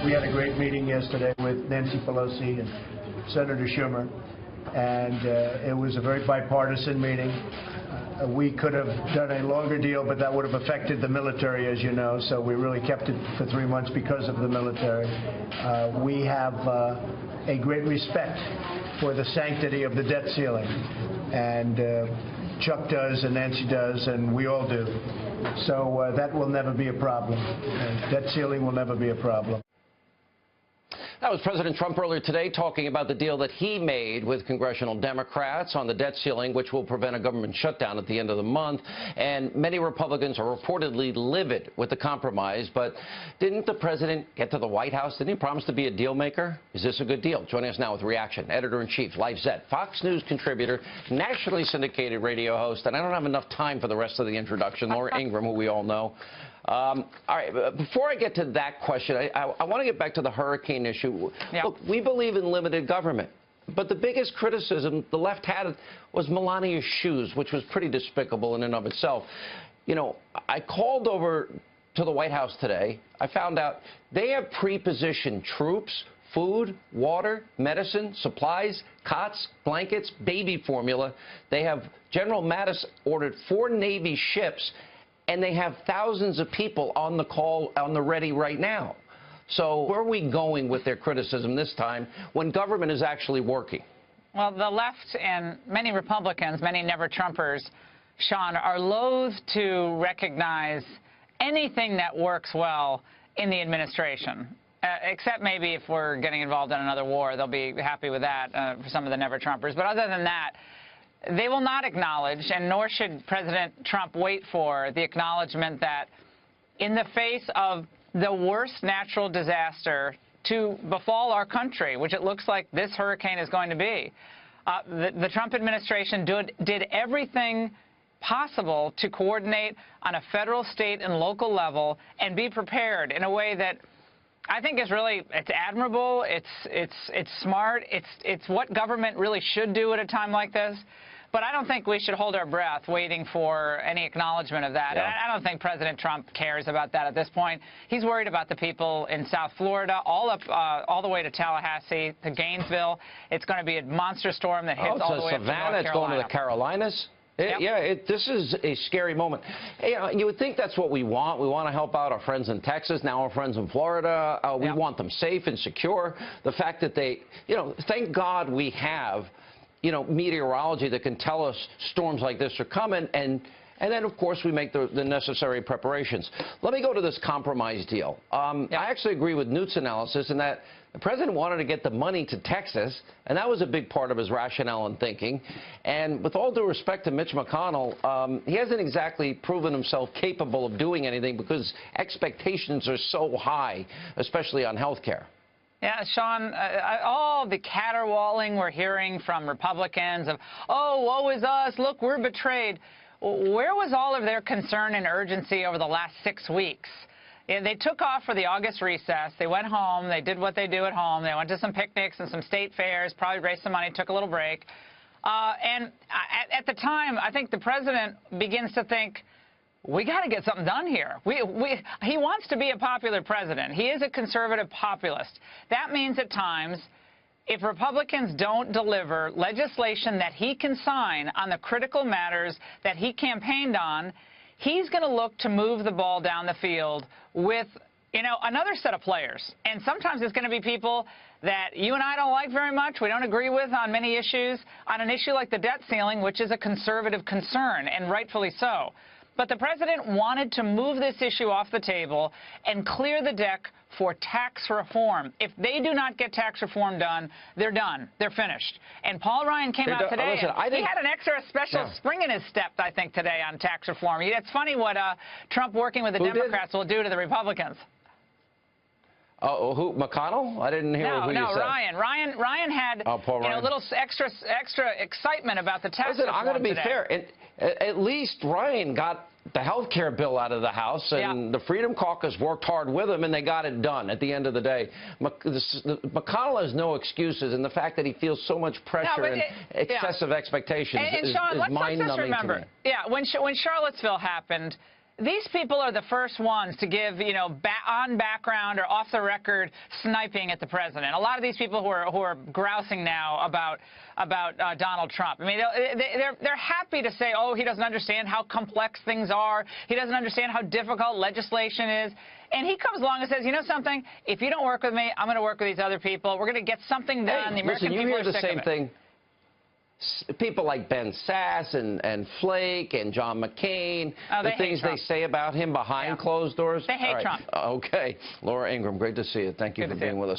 We had a great meeting yesterday with Nancy Pelosi and Senator Schumer, and it was a very bipartisan meeting. We could have done a longer deal, but that would have affected the military, as you know, so we really kept it for 3 months because of the military. We have a great respect for the sanctity of the debt ceiling, and Chuck does, and Nancy does, and we all do. So that will never be a problem. Debt ceiling will never be a problem. That was President Trump earlier today talking about the deal that he made with congressional Democrats on the debt ceiling, which will prevent a government shutdown at the end of the month. And many Republicans are reportedly livid with the compromise. But didn't the president get to the White House? Didn't he promise to be a deal maker? Is this a good deal? Joining us now with reaction, editor-in-chief, Life Zet, Fox News contributor, nationally syndicated radio host, and I don't have enough time for the rest of the introduction, Laura Ingraham, who we all know. All right, before I get to that question, I want to get back to the hurricane issue. Yeah. Look, we believe in limited government, but the biggest criticism the left had was Melania's shoes, which was pretty despicable in and of itself. You know, I called over to the White House today. I found out they have pre-positioned troops, food, water, medicine, supplies, cots, blankets, baby formula. They have General Mattis ordered 4 Navy ships, and they have thousands of people on the call, on the ready right now. So where are we going with their criticism this time when government is actually working? Well, the left and many Republicans, many never-Trumpers, Sean, are loath to recognize anything that works well in the administration. Except maybe if we're getting involved in another war, they'll be happy with that for some of the never-Trumpers. But other than that, they will not acknowledge, and nor should President Trump wait for, the acknowledgement that in the face of the worst natural disaster to befall our country, which it looks like this hurricane is going to be, the Trump administration did everything possible to coordinate on a federal, state, and local level and be prepared in a way that I think is really, it's admirable, it's smart, it's what government really should do at a time like this. But I don't think we should hold our breath waiting for any acknowledgement of that. Yeah. And I don't think President Trump cares about that at this point. He's worried about the people in South Florida, all the way to Tallahassee, to Gainesville. It's going to be a monster storm that hits all the way up to North Carolina. It's going to the Carolinas. This is a scary moment. You would think that's what we want. We want to help out our friends in Texas, now our friends in Florida. We want them safe and secure. The fact that they, thank God we have, meteorology that can tell us storms like this are coming, and then, of course, we make the necessary preparations. Let me go to this compromise deal. I actually agree with Newt's analysis in that the president wanted to get the money to Texas, and that was a big part of his rationale and thinking. And with all due respect to Mitch McConnell, he hasn't exactly proven himself capable of doing anything because expectations are so high, especially on health care. Yeah, Sean, all the caterwauling we're hearing from Republicans of, oh, woe is us, look, we're betrayed. Where was all of their concern and urgency over the last 6 weeks? They took off for the August recess. They went home. They did what they do at home. They went to some picnics and some state fairs, probably raised some money, took a little break. And at the time, I think the president begins to think, we got to get something done here. He wants to be a popular president. He is a conservative populist. That means at times, if Republicans don't deliver legislation that he can sign on the critical matters that he campaigned on, he's going to look to move the ball down the field with, another set of players. And sometimes it's going to be people that you and I don't like very much, we don't agree with on many issues, on an issue like the debt ceiling, which is a conservative concern, and rightfully so. But the president wanted to move this issue off the table and clear the deck for tax reform. If they do not get tax reform done, they're done. They're finished. And Paul Ryan came out today, and he had an extra special spring in his step, I think, today on tax reform. It's funny what Trump working with the Democrats will do to the Republicans. Oh, who? McConnell? I didn't hear who you said. No, Ryan. Ryan had a little extra excitement about the tax reform I'm going to be today. fair. At least Ryan got the health care bill out of the House, and the Freedom Caucus worked hard with him, and they got it done at the end of the day. McConnell has no excuses, and the fact that he feels so much pressure and excessive expectations and Sean, is mind-numbing to me. When Charlottesville happened, These people are the first ones to give, you know, on background or off the record sniping at the president. A lot of these people who are grousing now about Donald Trump. I mean, they're happy to say, oh, he doesn't understand how complex things are. He doesn't understand how difficult legislation is. And he comes along and says, you know something? If you don't work with me, I'm going to work with these other people. We're going to get something done. Hey, the American listen, you people hear are the sick same of it. thing. People like Ben Sass and Flake and John McCain, the things they say about him behind closed doors. They hate Trump. Okay. Laura Ingraham, great to see you. Thank you for being with us.